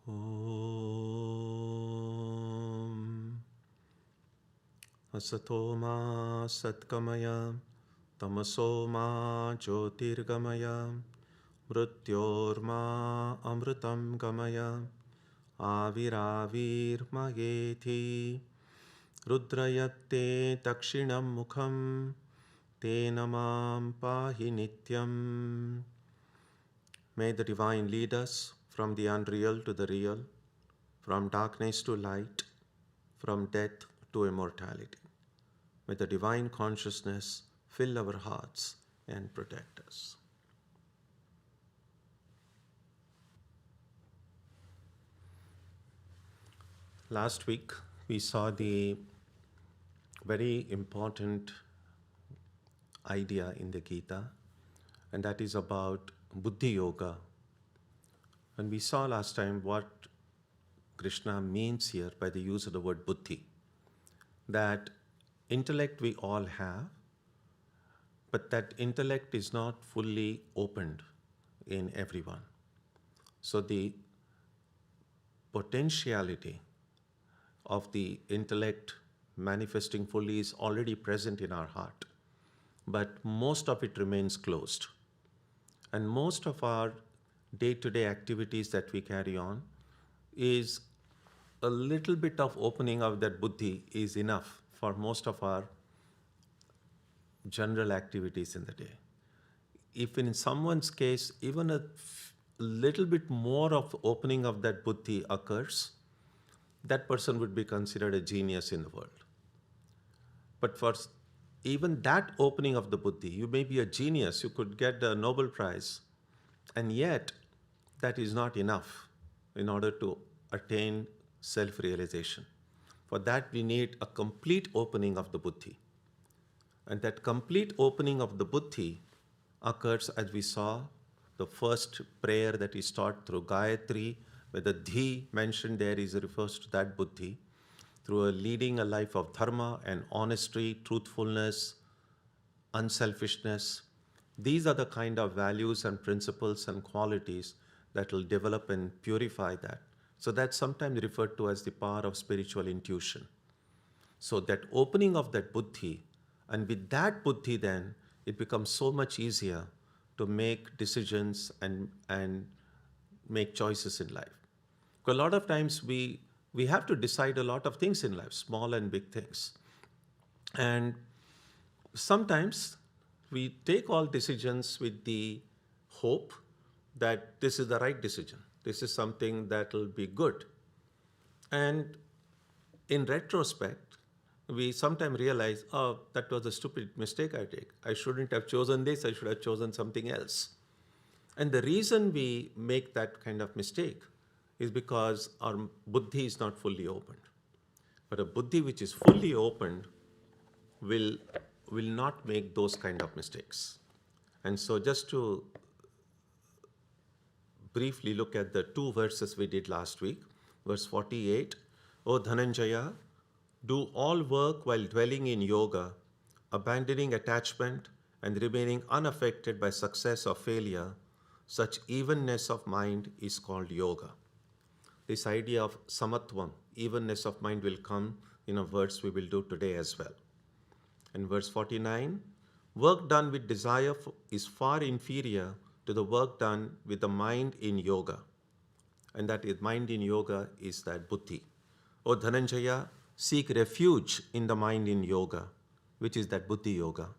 Om Asatoma Satkamaya Tamasoma Jyotirgamaya Mrityorma Amritam Gamaya Aviravirmayeti Rudrayate Takshinam Mukham Te Namam Pahi Nityam. May the Divine lead us from the unreal to the real, from darkness to light, from death to immortality. May the Divine Consciousness fill our hearts and protect us. Last week, we saw the very important idea in the Gita, and that is about Buddhi Yoga. And we saw last time what Krishna means here by the use of the word Buddhi. That intellect we all have, but that intellect is not fully opened in everyone. So the potentiality of the intellect manifesting fully is already present in our heart, but most of it remains closed. And most of our day-to-day activities that we carry on is a little bit of opening of that buddhi is enough for most of our general activities in the day. If in someone's case, even a little bit more of opening of that buddhi occurs, that person would be considered a genius in the world. But for even that opening of the buddhi, you may be a genius, you could get the Nobel Prize, and yet that is not enough in order to attain self-realization. For that we need a complete opening of the buddhi. And that complete opening of the buddhi occurs, as we saw, the first prayer that is taught through Gayatri, where the dhi mentioned there refers to that buddhi, through leading a life of dharma and honesty, truthfulness, unselfishness. These are the kind of values and principles and qualities that will develop and purify that. So that's sometimes referred to as the power of spiritual intuition. So that opening of that buddhi, and with that buddhi then, it becomes so much easier to make decisions and make choices in life. Because a lot of times we have to decide a lot of things in life, small and big things. And sometimes we take all decisions with the hope that this is the right decision. This is something that will be good. And in retrospect, we sometimes realize, oh, that was a stupid mistake I take. I shouldn't have chosen this, I should have chosen something else. And the reason we make that kind of mistake is because our buddhi is not fully opened. But a buddhi which is fully opened will not make those kind of mistakes. And so just to briefly look at the two verses we did last week, verse 48, O Dhananjaya, do all work while dwelling in yoga, abandoning attachment and remaining unaffected by success or failure. Such evenness of mind is called yoga. This idea of samatvam, evenness of mind, will come in a verse we will do today as well. In verse 49, work done with desire is far inferior to the work done with the mind in yoga. And that is, mind in yoga is that buddhi. O Dhananjaya, seek refuge in the mind in yoga, which is that buddhi yoga.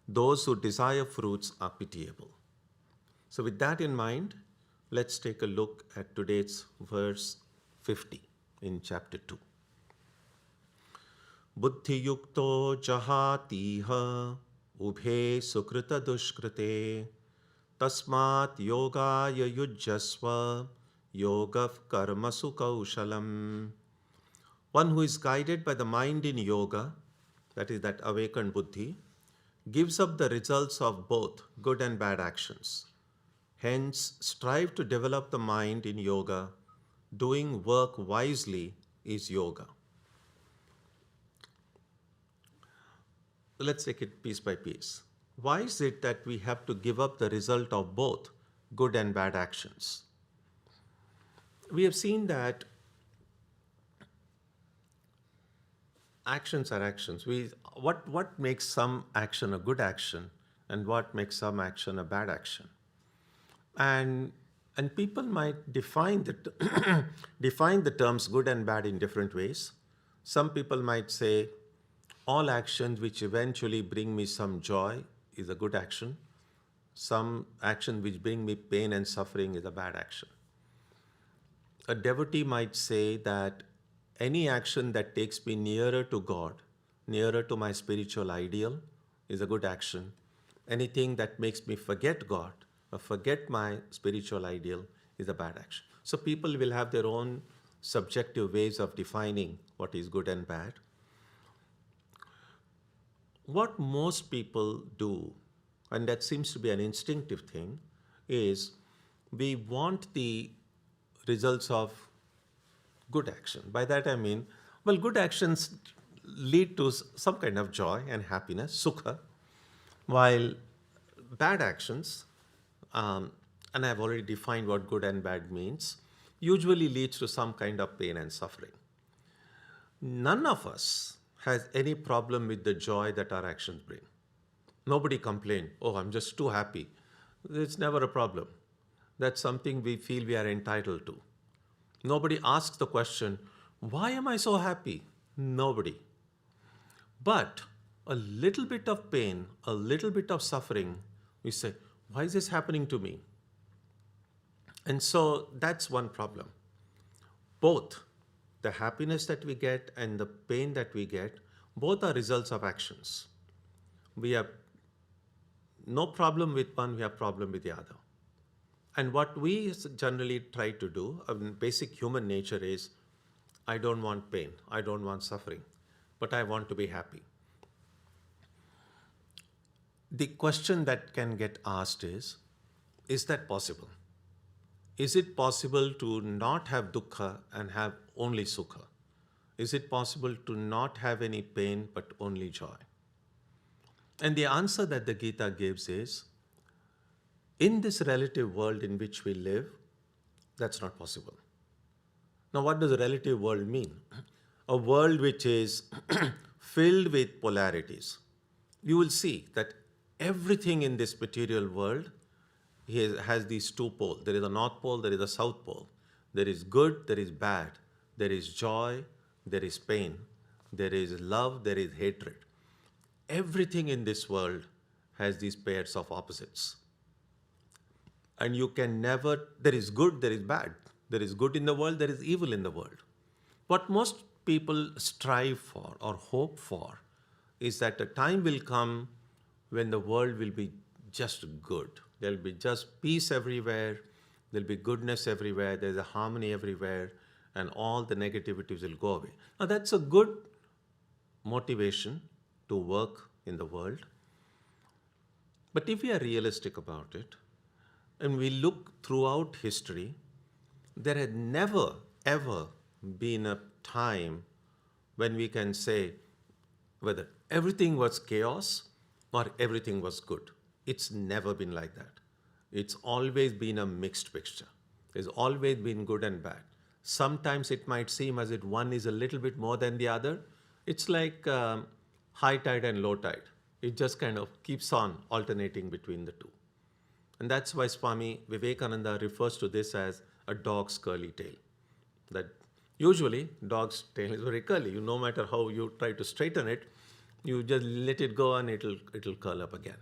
Those who desire fruits are pitiable. So with that in mind, let's take a look at today's verse 50 in chapter 2. Buddhi yukto jahatiha ubhe sukrita dushkrite tasmat yogaya yujjasva yogav karmasu kaushalam. One who is guided by the mind in yoga, that is that awakened buddhi, gives up the results of both good and bad actions. Hence, strive to develop the mind in yoga. Doing work wisely is yoga. Let's take it piece by piece. Why is it that we have to give up the result of both good and bad actions? we have seen that actions are actions. What makes some action a good action and what makes some action a bad action? And people might define define the terms good and bad in different ways. Some people might say all actions which eventually bring me some joy is a good action. Some action which bring me pain and suffering is a bad action. A devotee might say that any action that takes me nearer to God, nearer to my spiritual ideal, is a good action. Anything that makes me forget God or forget my spiritual ideal is a bad action. So people will have their own subjective ways of defining what is good and bad. What most people do, and that seems to be an instinctive thing, is we want the results of good action. By that I mean, well, good actions lead to some kind of joy and happiness, sukha, while bad actions, and I've already defined what good and bad means, usually leads to some kind of pain and suffering. None of us has any problem with the joy that our actions bring. Nobody complains, oh, I'm just too happy. It's never a problem. That's something we feel we are entitled to. Nobody asks the question, why am I so happy? Nobody. But a little bit of pain, a little bit of suffering, we say, why is this happening to me? And so that's one problem. Both the happiness that we get and the pain that we get, both are results of actions. We have no problem with one, we have problem with the other. And what we generally try to do, basic human nature is, I don't want pain, I don't want suffering, but I want to be happy. The question that can get asked is that possible? Is it possible to not have dukkha and have only sukha? Is it possible to not have any pain but only joy? And the answer that the Gita gives is, in this relative world in which we live, that's not possible. Now, what does a relative world mean? A world which is filled with polarities. You will see that everything in this material world has these two poles. There is a north pole, there is a south pole. There is good, there is bad. There is joy, there is pain. There is love, there is hatred. Everything in this world has these pairs of opposites. And you can never, there is good, there is bad. There is good in the world, there is evil in the world. What most people strive for or hope for is that a time will come when the world will be just good. There'll be just peace everywhere, there'll be goodness everywhere, there's a harmony everywhere, and all the negativities will go away. Now that's a good motivation to work in the world. But if we are realistic about it, and we look throughout history, there had never, ever been a time when we can say whether everything was chaos or everything was good. It's never been like that. It's always been a mixed picture. There's always been good and bad. Sometimes it might seem as if one is a little bit more than the other. It's like high tide and low tide. It just kind of keeps on alternating between the two. And that's why Swami Vivekananda refers to this as a dog's curly tail. That usually dog's tail is very curly. No matter how you try to straighten it, you just let it go and it'll curl up again.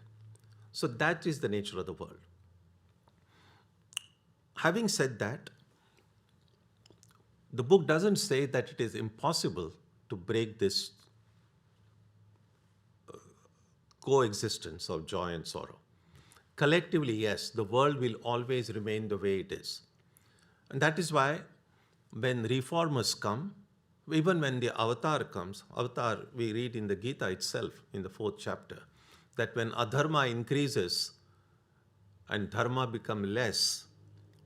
So that is the nature of the world. Having said that, the book doesn't say that it is impossible to break this coexistence of joy and sorrow. Collectively, yes, the world will always remain the way it is. And that is why when reformers come, even when the avatar comes, avatar we read in the Gita itself in the 4th chapter, that when adharma increases and dharma become less,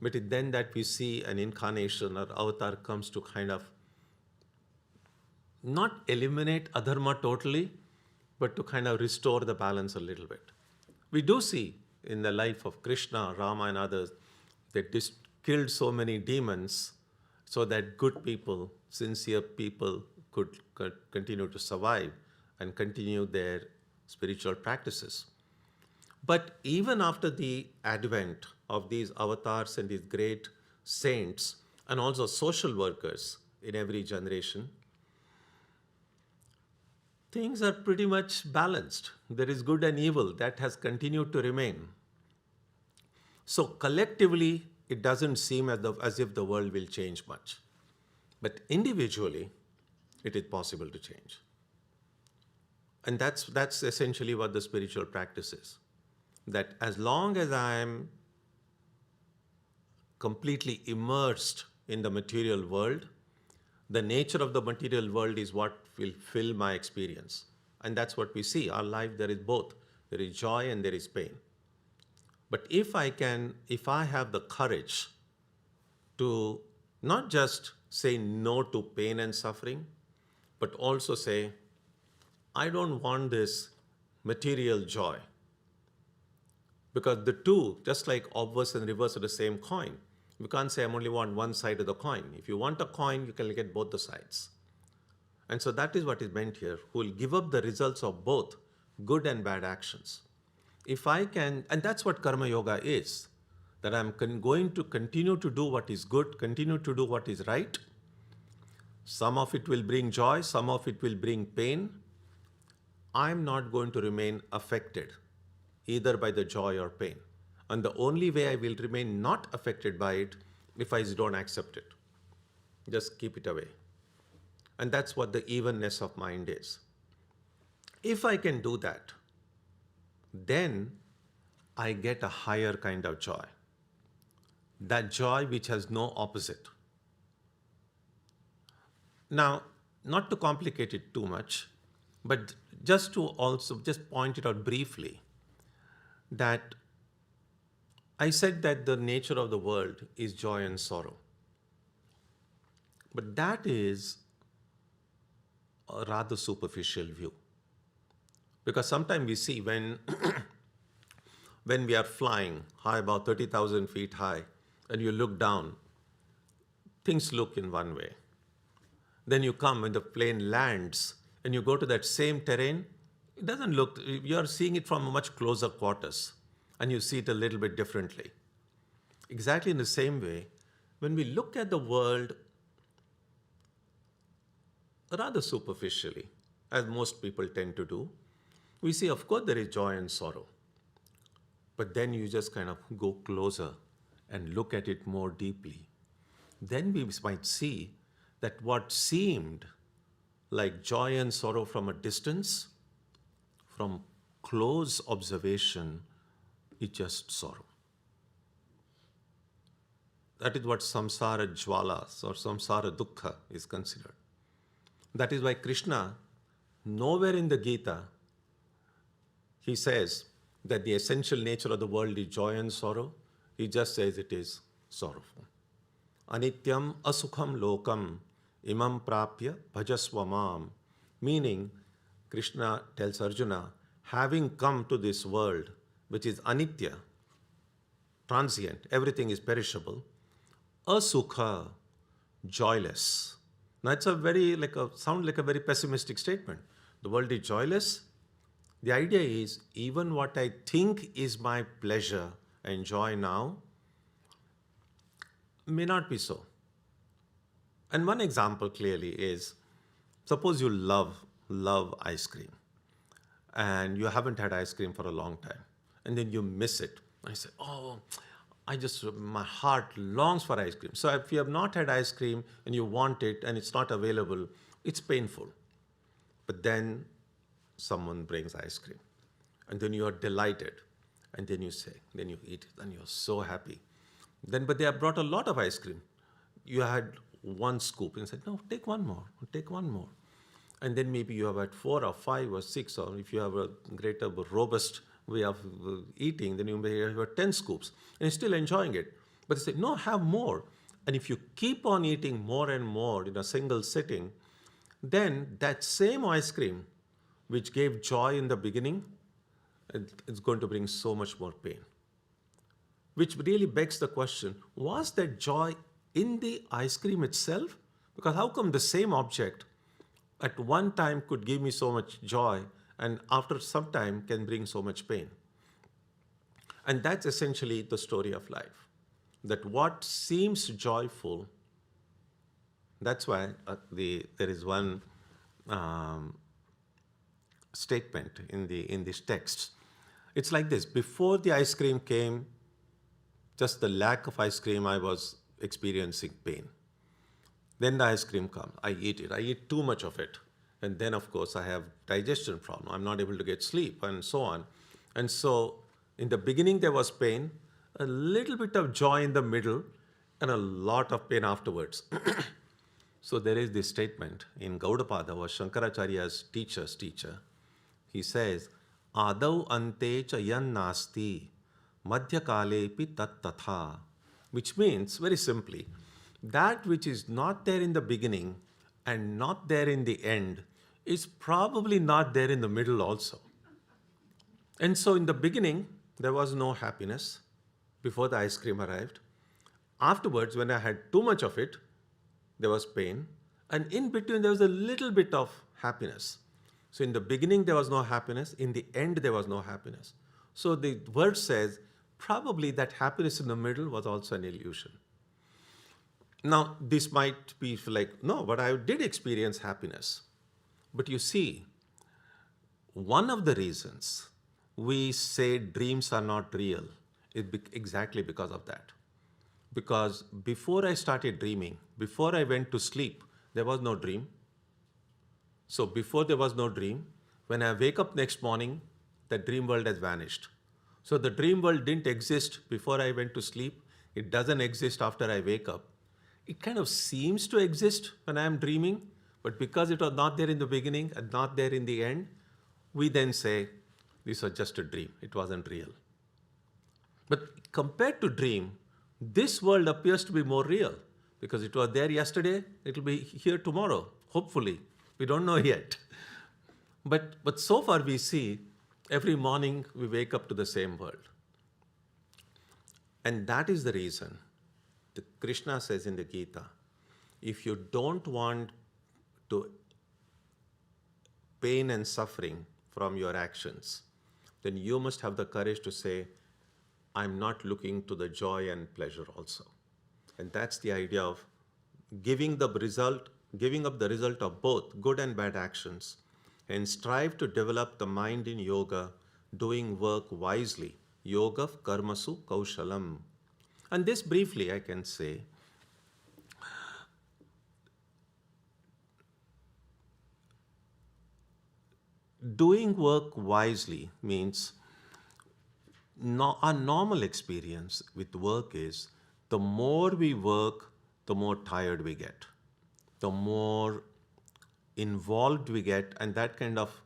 but it then that we see an incarnation or avatar comes to kind of not eliminate adharma totally, but to kind of restore the balance a little bit. We do see in the life of Krishna, Rama and others, they killed so many demons so that good people, sincere people could continue to survive and continue their spiritual practices. But even after the advent of these avatars and these great saints and also social workers in every generation, things are pretty much balanced. There is good and evil that has continued to remain. So collectively, it doesn't seem as if the world will change much. But individually, it is possible to change. And that's essentially what the spiritual practice is. That as long as I am completely immersed in the material world, the nature of the material world is what will fill my experience. And that's what we see. Our life, there is both. There is joy and there is pain. But if I have the courage to not just say no to pain and suffering, but also say, I don't want this material joy. Because the two, just like obverse and reverse are the same coin. You can't say I only want one side of the coin. If you want a coin, you can get both the sides. And so that is what is meant here, who will give up the results of both good and bad actions. If I can, and that's what karma yoga is, that I'm going to continue to do what is good, continue to do what is right. Some of it will bring joy, some of it will bring pain. I'm not going to remain affected either by the joy or pain. And the only way I will remain not affected by it if I don't accept it. Just keep it away. And that's what the evenness of mind is. If I can do that, then I get a higher kind of joy. That joy which has no opposite. Now, not to complicate it too much, but just to also just point it out briefly, that I said that the nature of the world is joy and sorrow. But that is a rather superficial view. Because sometimes we see when we are flying high, about 30,000 feet high, and you look down, things look in one way. Then you come when the plane lands and you go to that same terrain, it doesn't look, you're seeing it from a much closer quarters and you see it a little bit differently. Exactly in the same way, when we look at the world rather superficially, as most people tend to do, we see, of course, there is joy and sorrow. But then you just kind of go closer and look at it more deeply. Then we might see that what seemed like joy and sorrow from a distance, from close observation, is just sorrow. That is what samsara jwalas or samsara dukkha is considered. That is why Krishna, nowhere in the Gita, he says that the essential nature of the world is joy and sorrow. He just says it is sorrowful. Anityam asukham lokam imam prapya bhajasva mam. Meaning, Krishna tells Arjuna, having come to this world, which is anitya, transient, everything is perishable, asukha, joyless. Now it's sound like a very pessimistic statement. The world is joyless. The idea is, even what I think is my pleasure and joy now may not be so. And one example clearly is, suppose you love ice cream and you haven't had ice cream for a long time and then you miss it. I say, my heart longs for ice cream. So if you have not had ice cream and you want it and it's not available, it's painful. But then someone brings ice cream and then you are delighted and then you eat it and you're so happy. But they have brought a lot of ice cream. You had one scoop and said, no, take one more. And then maybe you have had 4 or 5 or 6, or if you have a greater robust way of eating, then you may have 10 scoops and you're still enjoying it. But they say, no, have more. And if you keep on eating more and more in a single sitting, then that same ice cream, which gave joy in the beginning, it's going to bring so much more pain. Which really begs the question, was that joy in the ice cream itself? Because how come the same object at one time could give me so much joy and after some time can bring so much pain? And that's essentially the story of life. That what seems joyful, that's why there is one statement in this text. It's like this: before the ice cream came, just the lack of ice cream, I was experiencing pain. Then the ice cream comes, I eat it. I eat too much of it. And then, of course, I have digestion problem. I'm not able to get sleep and so on. And so in the beginning, there was pain, a little bit of joy in the middle, and a lot of pain afterwards. So there is this statement in Gaudapada, was Shankaracharya's teacher's teacher. He says, Adau ante cha yan nasti, madhyakalepi tat tatha, which means, very simply, that which is not there in the beginning and not there in the end is probably not there in the middle also. And so in the beginning, there was no happiness before the ice cream arrived. Afterwards, when I had too much of it, there was pain. And in between, there was a little bit of happiness. So in the beginning, there was no happiness. In the end, there was no happiness. So the word says, probably that happiness in the middle was also an illusion. Now, this might be like, no, but I did experience happiness. But you see, one of the reasons we say dreams are not real is exactly because of that. Because before I started dreaming, before I went to sleep, there was no dream. So before there was no dream, when I wake up next morning, the dream world has vanished. So the dream world didn't exist before I went to sleep. It doesn't exist after I wake up. It kind of seems to exist when I am dreaming, but because it was not there in the beginning and not there in the end, we then say, this was just a dream. It wasn't real. But compared to dream, this world appears to be more real because it was there yesterday. It will be here tomorrow, hopefully. We don't know yet. But so far we see every morning we wake up to the same world. And that is the reason Krishna says in the Gita, if you don't want to pain and suffering from your actions, then you must have the courage to say, I'm not looking to the joy and pleasure also. And that's the idea of giving up the result of both good and bad actions, and strive to develop the mind in yoga, doing work wisely. Yoga karmasu kaushalam. And this briefly I can say, doing work wisely means our normal experience with work is the more we work, the more tired we get, the more involved we get, and that kind of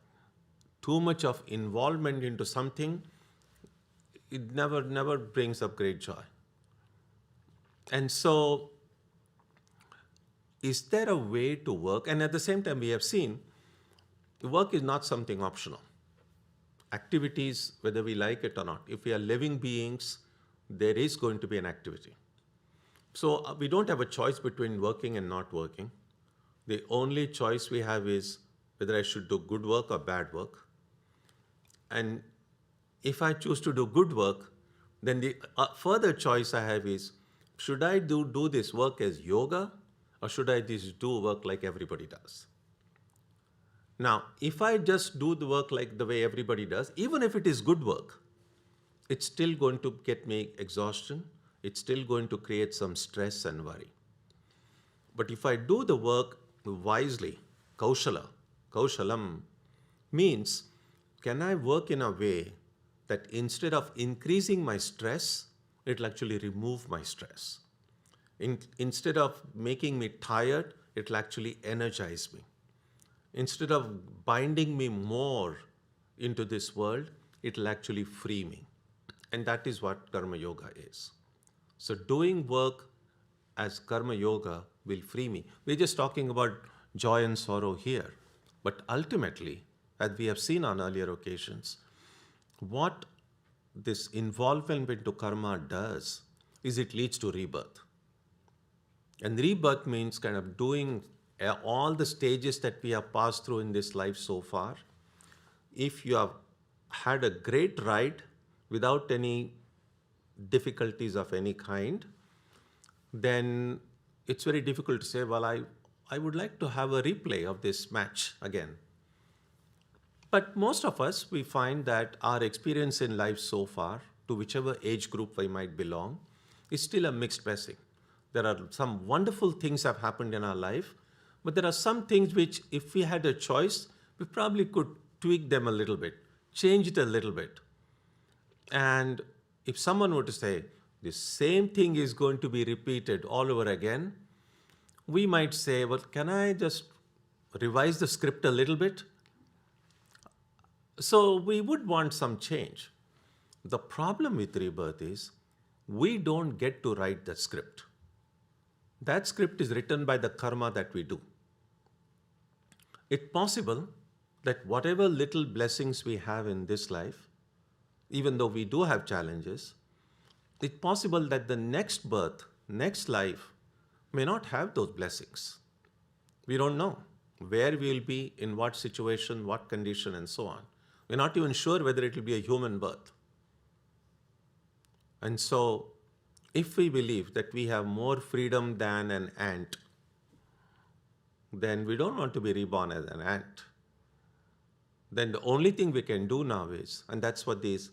too much of involvement into something, it never brings up great joy. And so, is there a way to work? And at the same time, we have seen work is not something optional. Activities, whether we like it or not, if we are living beings, there is going to be an activity. So we don't have a choice between working and not working. The only choice we have is whether I should do good work or bad work. And if I choose to do good work, then the further choice I have is, should I do this work as yoga, or should I just do work like everybody does? Now, if I just do the work like the way everybody does, even if it is good work, it's still going to get me exhaustion. It's still going to create some stress and worry. But if I do the work wisely, kaushalam means, can I work in a way that instead of increasing my stress, it'll actually remove my stress. Instead of making me tired, it'll actually energize me. Instead of binding me more into this world, it'll actually free me. And that is what karma yoga is. So doing work as karma yoga will free me. We're just talking about joy and sorrow here. But ultimately, as we have seen on earlier occasions, what this involvement into karma does is it leads to rebirth. And rebirth means kind of doing all the stages that we have passed through in this life so far. If you have had a great ride without any difficulties of any kind, then it's very difficult to say, well, I would like to have a replay of this match again. But most of us, we find that our experience in life so far, to whichever age group we might belong, is still a mixed blessing. There are some wonderful things have happened in our life, but there are some things which, if we had a choice, we probably could tweak them a little bit, change it a little bit. And if someone were to say, the same thing is going to be repeated all over again, we might say, well, can I just revise the script a little bit? So we would want some change. The problem with rebirth is we don't get to write the script. That script is written by the karma that we do. It's possible that whatever little blessings we have in this life, even though we do have challenges, it's possible that the next birth, next life, may not have those blessings. We don't know where we will be, in what situation, what condition, and so on. We're not even sure whether it will be a human birth. And so, if we believe that we have more freedom than an ant, then we don't want to be reborn as an ant. Then the only thing we can do now is, and that's what these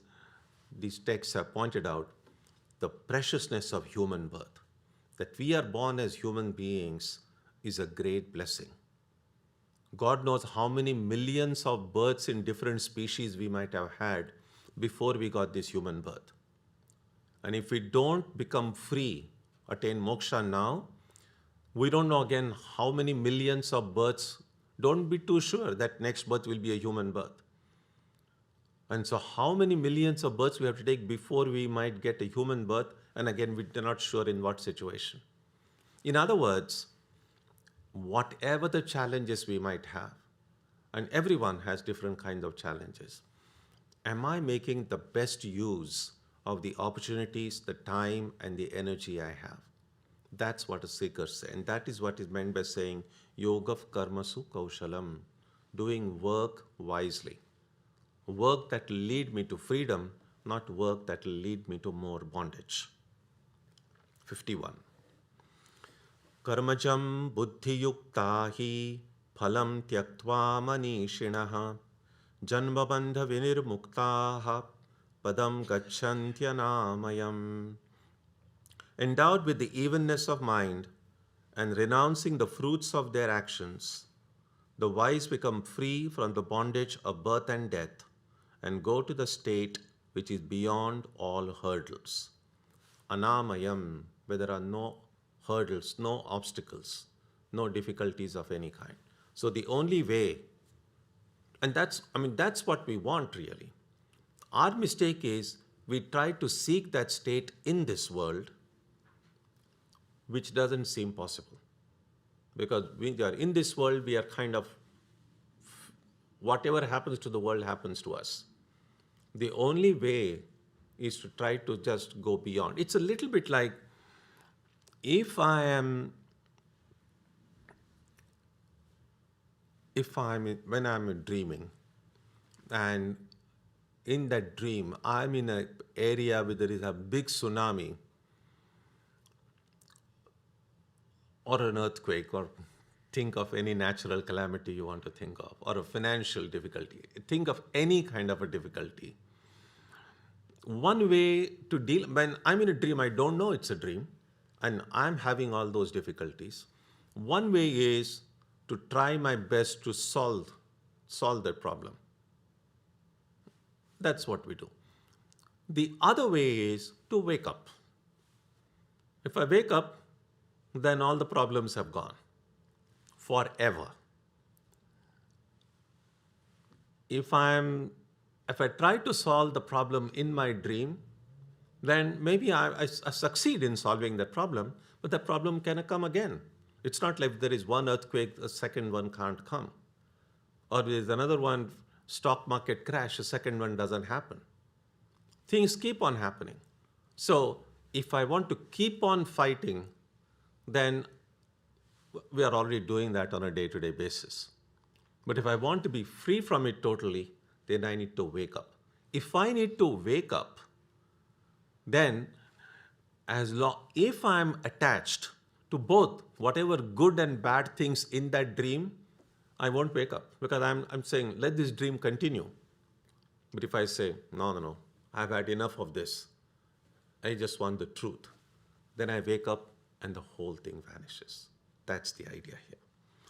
texts have pointed out, the preciousness of human birth. That we are born as human beings is a great blessing. God knows how many millions of births in different species we might have had before we got this human birth. And if we don't become free, attain moksha now, we don't know again how many millions of births. Don't be too sure that next birth will be a human birth. And so how many millions of births we have to take before we might get a human birth, and again, we're not sure in what situation. In other words, whatever the challenges we might have, and everyone has different kinds of challenges, am I making the best use of the opportunities, the time, and the energy I have? That's what a seeker says, and that is what is meant by saying yoga karmasu kaushalam, doing work wisely. Work that will lead me to freedom, not work that will lead me to more bondage. 51. Karmajam buddhiyukta hi phalam tyaktva manishinaha janmabandha vinirmuktaha padam gacchantyanāmayam. Endowed with the evenness of mind and renouncing the fruits of their actions, the wise become free from the bondage of birth and death and go to the state which is beyond all hurdles. Anamayam, where there are no hurdles, no obstacles, no difficulties of any kind. So the only way, and that's what we want really. Our mistake is we try to seek that state in this world, which doesn't seem possible. Because we are in this world, we are kind of, whatever happens to the world happens to us. The only way is to try to just go beyond. It's a little bit like when I'm dreaming, and in that dream, I'm in an area where there is a big tsunami or an earthquake, or think of any natural calamity you want to think of, or a financial difficulty. Think of any kind of a difficulty. One way to deal, when I'm in a dream, I don't know it's a dream, and I'm having all those difficulties. One way is to try my best to solve that problem. That's what we do. The other way is to wake up. If I wake up, then all the problems have gone forever. If I try to solve the problem in my dream, then maybe I succeed in solving that problem, but that problem cannot come again. It's not like there is one earthquake, a second one can't come. Or there is another one, stock market crash, a second one doesn't happen. Things keep on happening. So if I want to keep on fighting, then We are already doing that on a day-to-day basis. But if I want to be free from it totally, then I need to wake up. If I need to wake up, then if I'm attached to both whatever good and bad things in that dream, I won't wake up because I'm saying, let this dream continue. But if I say, no, no, no, I've had enough of this, I just want the truth, then I wake up and the whole thing vanishes. That's the idea here.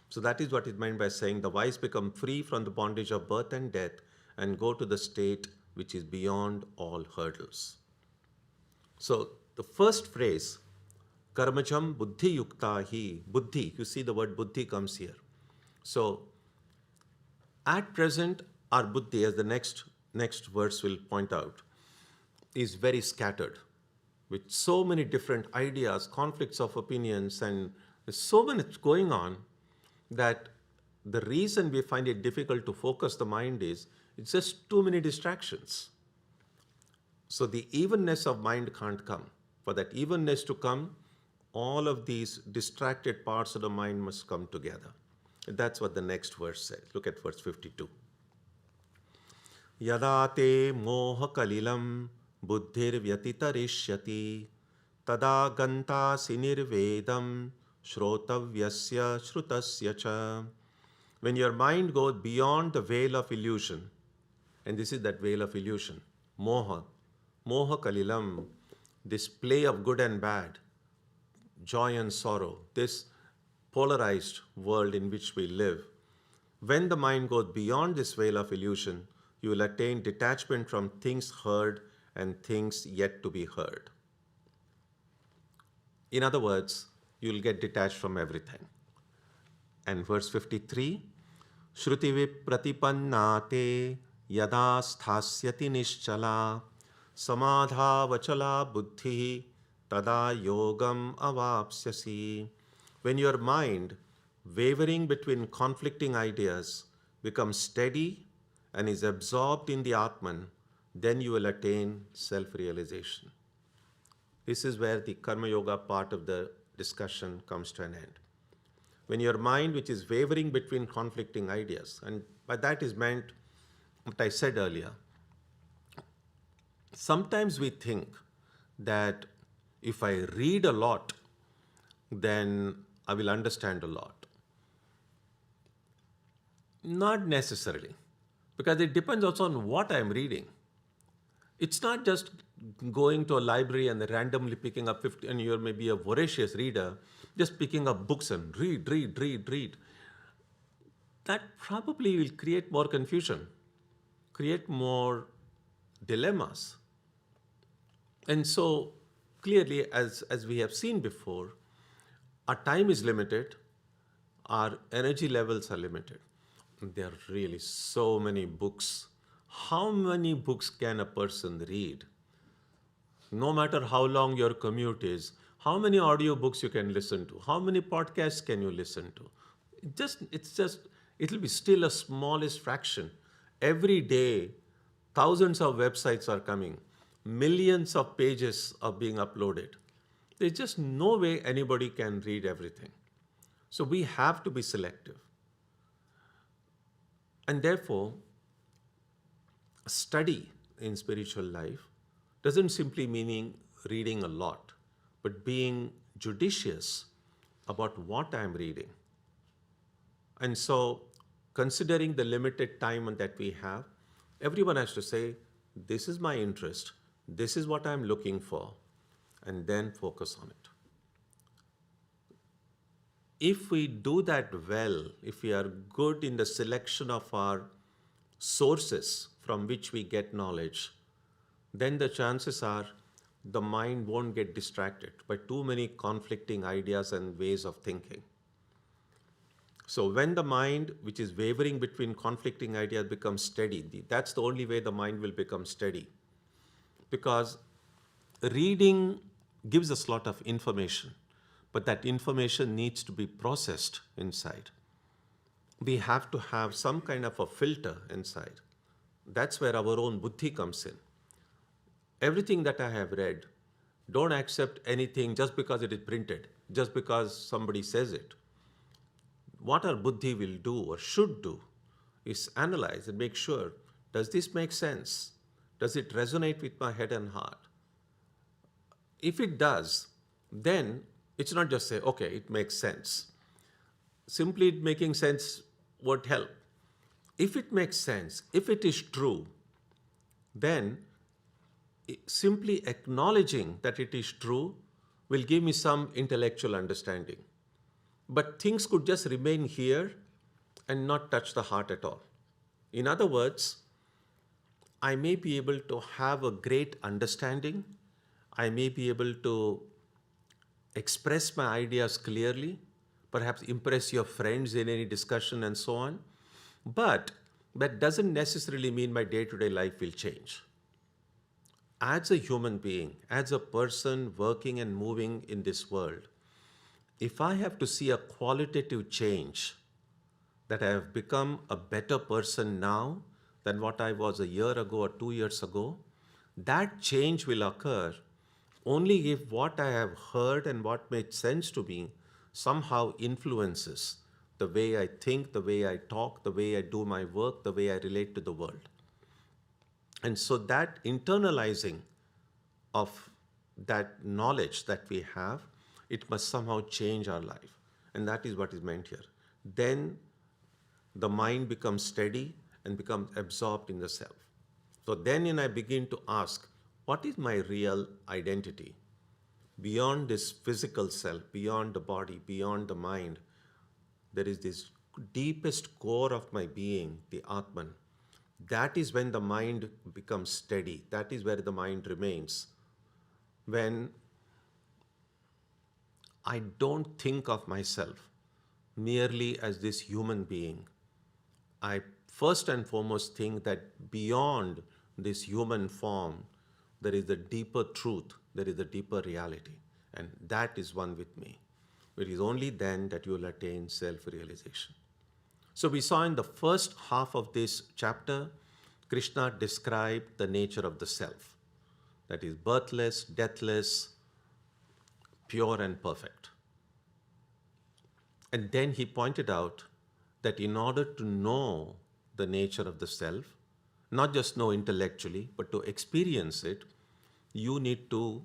So that is what is meant by saying the wise become free from the bondage of birth and death and go to the state which is beyond all hurdles. So the first phrase, karmajam buddhi yukta hi, buddhi, you see the word buddhi comes here. So at present, our buddhi, as the next verse will point out, is very scattered with so many different ideas, conflicts of opinions, and there's so much going on that the reason we find it difficult to focus the mind is it's just too many distractions. So the evenness of mind can't come. For that evenness to come, all of these distracted parts of the mind must come together. That's what the next verse says. Look at verse 52. Yada te moha kalilam buddhir vyatitarishyati tada ganta sinirvedam shrotavyasya shrutasya cha. When your mind goes beyond the veil of illusion, and this is that veil of illusion, moha kalilam, this play of good and bad, joy and sorrow, this polarized world in which we live, when the mind goes beyond this veil of illusion, you will attain detachment from things heard and things yet to be heard. In other words, you will get detached from everything. And verse 53, Shruti vipratipannate yada sthasyati nischala samadha vachala buddhi tada yogam avapsyasi. When your mind, wavering between conflicting ideas, becomes steady and is absorbed in the Atman, then you will attain self-realization. This is where the Karma Yoga part of the discussion comes to an end. When your mind, which is wavering between conflicting ideas, and by that is meant what I said earlier, sometimes we think that if I read a lot, then I will understand a lot. Not necessarily, because it depends also on what I'm reading. It's not just going to a library and randomly picking up 50, and you're maybe a voracious reader, just picking up books and read. That probably will create more confusion, create more dilemmas. And so clearly, as we have seen before, our time is limited, our energy levels are limited. There are really so many books. How many books can a person read? No matter how long your commute is, how many audio books you can listen to, how many podcasts can you listen to? It'll be still a smallest fraction. Every day, thousands of websites are coming, millions of pages are being uploaded. There's just no way anybody can read everything. So we have to be selective. And therefore, study in spiritual life doesn't simply mean reading a lot, but being judicious about what I'm reading. And so, considering the limited time that we have, everyone has to say, this is my interest, this is what I'm looking for, and then focus on it. If we do that well, if we are good in the selection of our sources from which we get knowledge, then the chances are the mind won't get distracted by too many conflicting ideas and ways of thinking. So when the mind, which is wavering between conflicting ideas, becomes steady, that's the only way the mind will become steady. Because reading gives us a lot of information, but that information needs to be processed inside. We have to have some kind of a filter inside. That's where our own buddhi comes in. Everything that I have read, don't accept anything just because it is printed, just because somebody says it. what our buddhi will do or should do is analyze and make sure, does this make sense? Does it resonate with my head and heart? If it does, then it's not just say, okay, it makes sense. Simply it making sense won't help. If it makes sense, if it is true, then simply acknowledging that it is true will give me some intellectual understanding. But things could just remain here and not touch the heart at all. In other words, I may be able to have a great understanding. I may be able to express my ideas clearly, perhaps impress your friends in any discussion and so on. But that doesn't necessarily mean my day-to-day life will change. As a human being, as a person working and moving in this world, if I have to see a qualitative change, that I have become a better person now than what I was a year ago or 2 years ago, that change will occur only if what I have heard and what made sense to me somehow influences the way I think, the way I talk, the way I do my work, the way I relate to the world. And so that internalizing of that knowledge that we have, it must somehow change our life. And that is what is meant here. Then the mind becomes steady and becomes absorbed in the self. So then I begin to ask, what is my real identity? Beyond this physical self, beyond the body, beyond the mind, there is this deepest core of my being, the Atman. That is when the mind becomes steady. That is where the mind remains. When I don't think of myself merely as this human being, I first and foremost think that beyond this human form, there is a deeper truth, there is a deeper reality, and that is one with me. It is only then that you will attain self-realization. So we saw in the first half of this chapter, Krishna described the nature of the self, that is birthless, deathless, pure and perfect. And then he pointed out that in order to know the nature of the self, not just know intellectually, but to experience it, you need to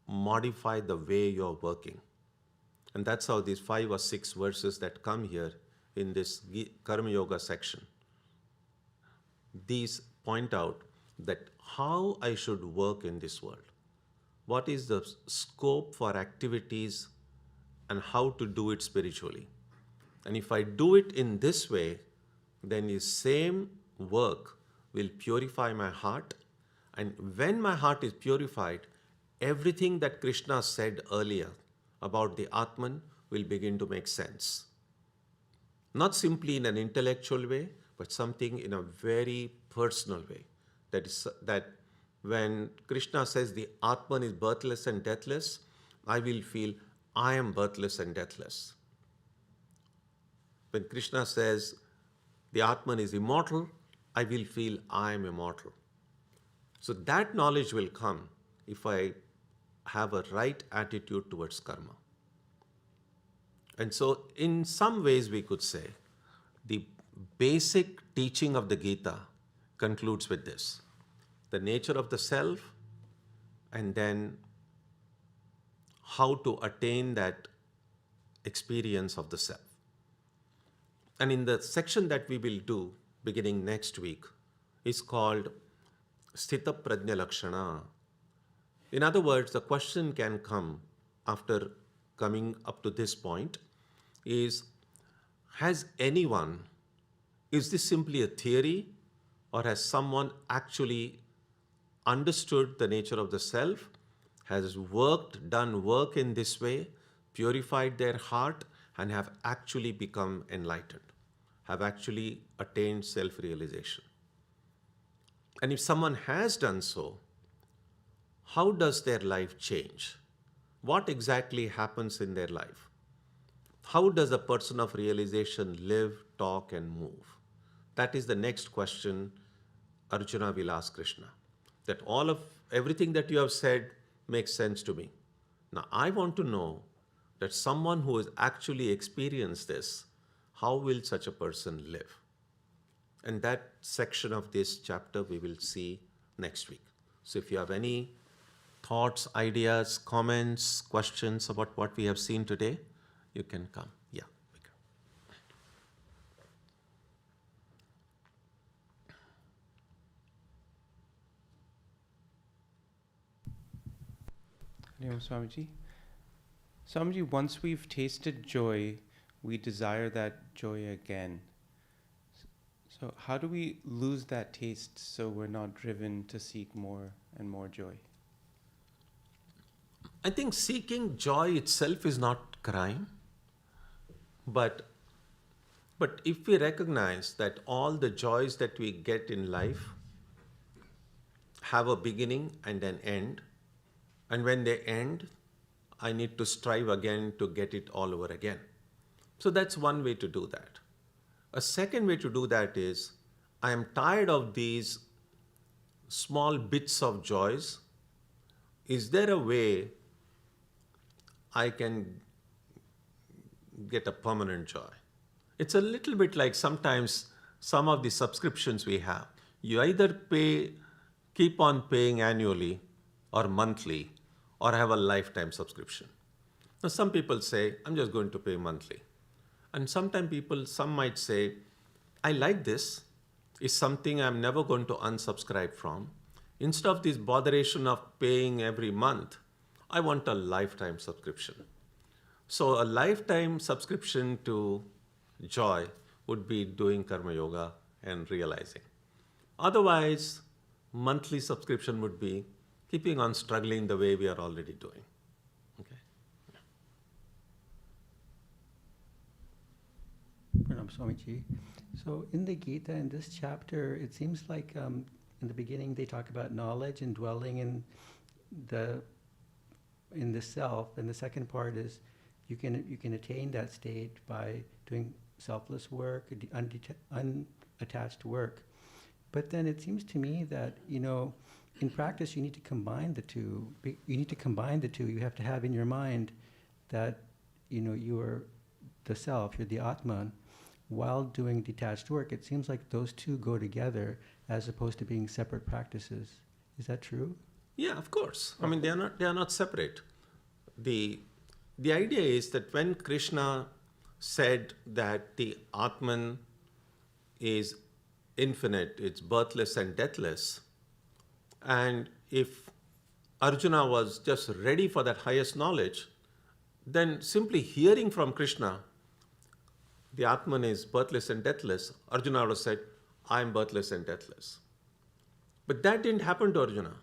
modify the way you're working. And that's how these 5 or 6 verses that come here in this Karma Yoga section, these point out that how I should work in this world. What is the scope for activities and how to do it spiritually. And if I do it in this way, then the same work will purify my heart. And when my heart is purified, everything that Krishna said earlier about the Atman will begin to make sense. Not simply in an intellectual way, but something in a very personal way. That is that when Krishna says the Atman is birthless and deathless, I will feel I am birthless and deathless. When Krishna says the Atman is immortal, I will feel I am immortal. So that knowledge will come if I have a right attitude towards karma. And so in some ways we could say the basic teaching of the Gita concludes with this: the nature of the self, and then how to attain that experience of the self. And in the section that we will do beginning next week is called Sthita Prajna Lakshana. In other words, the question can come after coming up to this point is, has anyone, is this simply a theory, or has someone actually understood the nature of the self, has done work in this way, purified their heart, and have actually become enlightened, have actually attained self-realization? And if someone has done so, how does their life change? What exactly happens in their life? How does a person of realization live, talk, and move? That is the next question Arjuna will ask Krishna. That everything that you have said makes sense to me. Now I want to know that someone who has actually experienced this, how will such a person live? And that section of this chapter we will see next week. So if you have any thoughts, ideas, comments, questions about what we have seen today, you can come. Yeah. Swamiji. Swamiji, once we've tasted joy, we desire that joy again. So how do we lose that taste so we're not driven to seek more and more joy? I think seeking joy itself is not crime, but if we recognize that all the joys that we get in life have a beginning and an end, and when they end, I need to strive again to get it all over again. So that's one way to do that. A second way to do that is, I am tired of these small bits of joys. Is there a way I can get a permanent joy? It's a little bit like sometimes some of the subscriptions we have. You either keep on paying annually or monthly, or have a lifetime subscription. Now some people say, I'm just going to pay monthly. And sometimes some might say, I like this. It's something I'm never going to unsubscribe from. Instead of this botheration of paying every month, I want a lifetime subscription. So a lifetime subscription to joy would be doing karma yoga and realizing. Otherwise, monthly subscription would be keeping on struggling the way we are already doing. Okay. Pranam Swamiji. So in the Gita, in this chapter, it seems like in the beginning they talk about knowledge and dwelling in the self, and the second part is you can attain that state by doing selfless work, unattached work. But then it seems to me that in practice you need to combine the two. You have to have in your mind that you are the self, you're the Atman. While doing detached work, it seems like those two go together as opposed to being separate practices. Is that true? Yeah, of course. I mean, they are not separate. The idea is that when Krishna said that the Atman is infinite, it's birthless and deathless, and if Arjuna was just ready for that highest knowledge, then simply hearing from Krishna, the Atman is birthless and deathless, Arjuna would have said, I am birthless and deathless. But that didn't happen to Arjuna.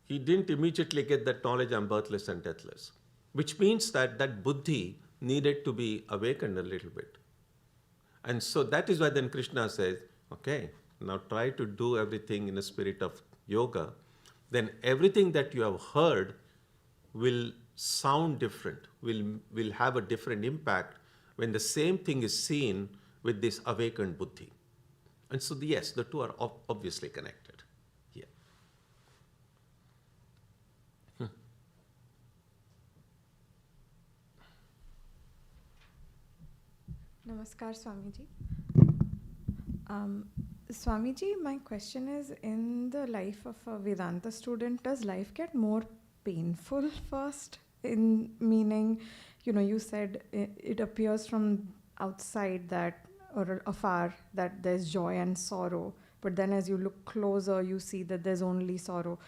He didn't immediately get that knowledge, I am birthless and deathless. Which means that buddhi needed to be awakened a little bit. And so that is why then Krishna says, okay, now try to do everything in the spirit of yoga. Then everything that you have heard will sound different, will have a different impact when the same thing is seen with this awakened buddhi. And so yes, the two are obviously connected. Yeah. Namaskar, Swamiji. Swamiji, my question is, in the life of a Vedanta student, does life get more painful first? In meaning, you said it appears from outside that, or afar, that there's joy and sorrow. But then as you look closer, you see that there's only sorrow.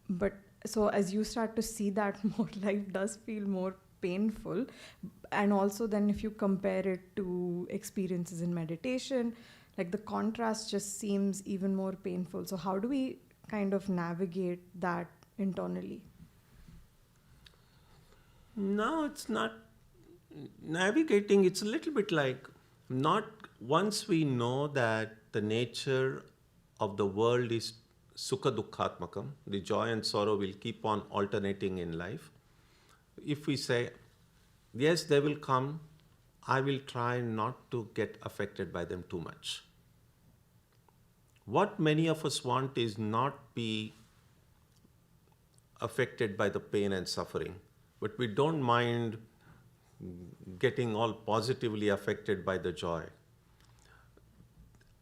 But so as you start to see that more, life does feel more painful. And also then if you compare it to experiences in meditation, like the contrast just seems even more painful. So how do we kind of navigate that internally? No, it's not navigating. It's a little bit like, not once we know that the nature of the world is sukha dukkhatmakam, the joy and sorrow will keep on alternating in life. If we say, yes, they will come, I will try not to get affected by them too much. What many of us want is not be affected by the pain and suffering, but we don't mind getting all positively affected by the joy.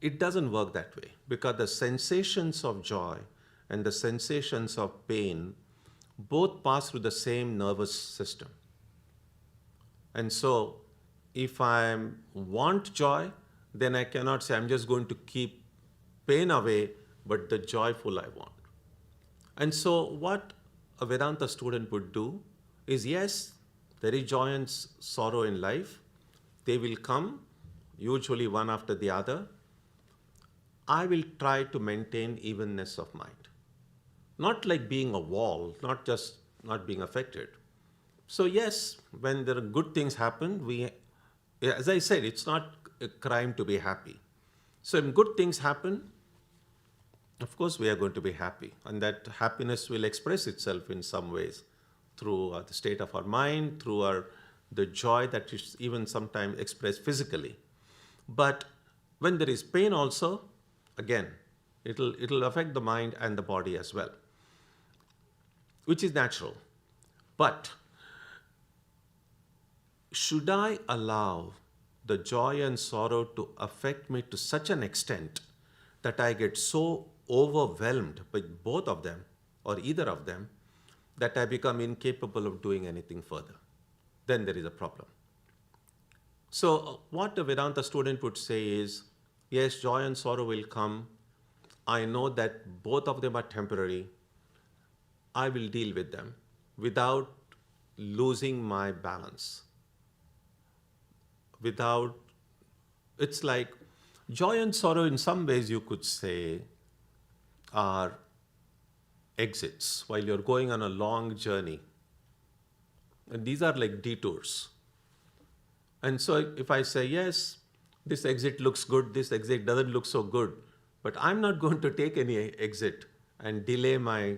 It doesn't work that way, because the sensations of joy and the sensations of pain both pass through the same nervous system. And so, if I want joy, then I cannot say I'm just going to keep pain away, but the joyful I want. And so, what a Vedanta student would do is, yes, there is joy and sorrow in life. They will come, usually one after the other. I will try to maintain evenness of mind. Not like being a wall, not just not being affected. So yes, when there are good things happen, as I said, it's not a crime to be happy. So when good things happen, of course we are going to be happy. And that happiness will express itself in some ways through the state of our mind, through the joy that is even sometimes expressed physically. But when there is pain also, again, it'll affect the mind and the body as well, which is natural. But should I allow the joy and sorrow to affect me to such an extent that I get so overwhelmed by both of them or either of them that I become incapable of doing anything further? Then there is a problem. So what a Vedanta student would say is, yes, joy and sorrow will come. I know that both of them are temporary. I will deal with them without losing my balance. It's like joy and sorrow in some ways you could say are exits while you're going on a long journey. And these are like detours. And so if I say, yes, this exit looks good, this exit doesn't look so good, but I'm not going to take any exit and delay my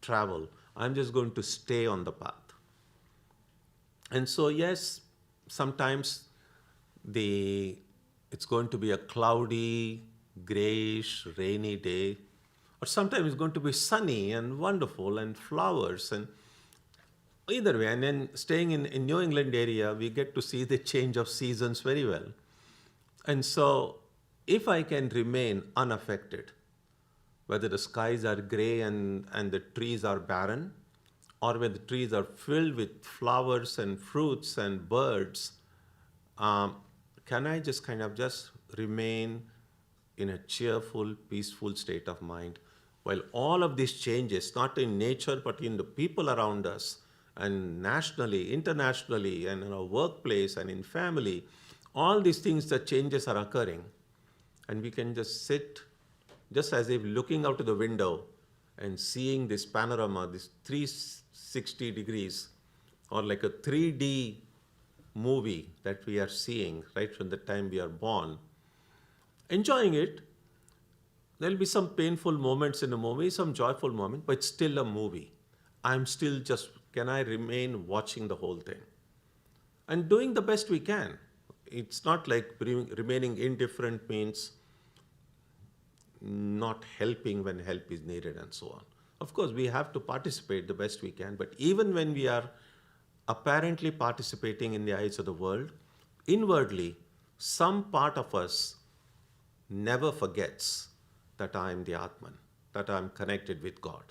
travel. I'm just going to stay on the path. And so, yes, sometimes it's going to be a cloudy, grayish, rainy day, or sometimes it's going to be sunny and wonderful and flowers and either way. And then staying in New England area, we get to see the change of seasons very well. And so if I can remain unaffected, whether the skies are gray and the trees are barren, or whether the trees are filled with flowers and fruits and birds, can I just kind of just remain in a cheerful, peaceful state of mind while all of these changes, not in nature, but in the people around us, and nationally, internationally, and in our workplace and in family, all these things, the changes are occurring. And we can just sit, just as if looking out of the window and seeing this panorama, this 360 degrees, or like a 3D movie that we are seeing right from the time we are born, enjoying it. There'll be some painful moments in a movie, some joyful moments, but it's still a movie. I'm still just, can I remain watching the whole thing? And doing the best we can. It's not like remaining indifferent means not helping when help is needed and so on. Of course, we have to participate the best we can, but even when we are apparently participating in the eyes of the world, inwardly, some part of us never forgets that I am the Atman, that I am connected with God.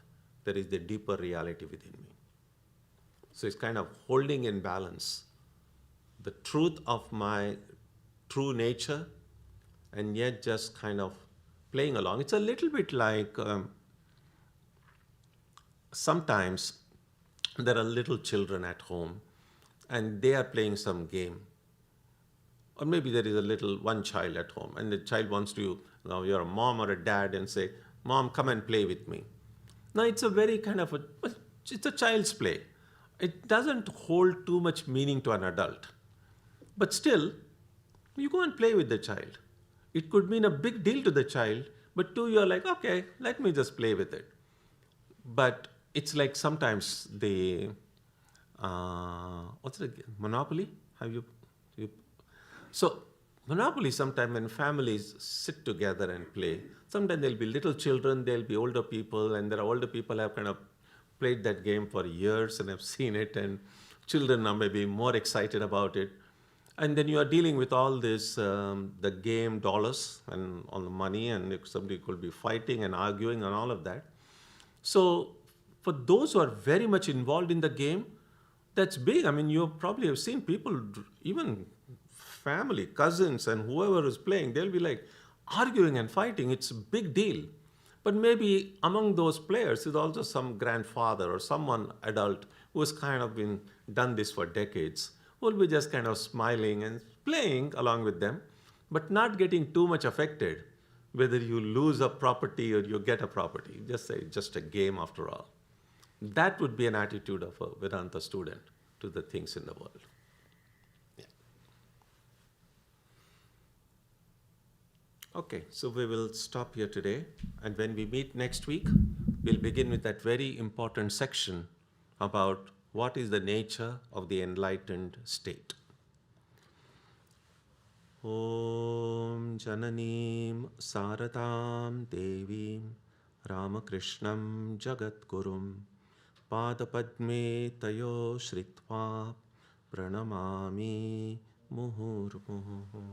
There is the deeper reality within me. So it's kind of holding in balance the truth of my true nature and yet just kind of playing along. It's a little bit like sometimes there are little children at home and they are playing some game. Or maybe there is one child at home and the child wants to, now you're a mom or a dad, and say, Mom, come and play with me. Now it's a very kind of it's a child's play. It doesn't hold too much meaning to an adult. But still, you go and play with the child. It could mean a big deal to the child, but to you, you're like, okay, let me just play with it. But it's like sometimes what's it, Monopoly? So Monopoly, sometimes when families sit together and play, sometimes there'll be little children, there'll be older people, and there are older people who have kind of played that game for years and have seen it, and children are maybe more excited about it. And then you are dealing with all this, the game dollars and on the money, and if somebody could be fighting and arguing and all of that. So for those who are very much involved in the game, that's big. I mean, you probably have seen people, even family, cousins, and whoever is playing, they'll be like arguing and fighting. It's a big deal. But maybe among those players is also some grandfather or someone adult who has kind of been done this for decades, who will be just kind of smiling and playing along with them, but not getting too much affected whether you lose a property or you get a property. Just say, just a game after all. That would be an attitude of a Vedanta student to the things in the world. Yeah. Okay, so we will stop here today. And when we meet next week, we'll begin with that very important section about what is the nature of the enlightened state. Om Jananim Saratam Devim Ramakrishnam Jagatgurum Padapadme Tayo Shritva Pranamami Muhurmuhu.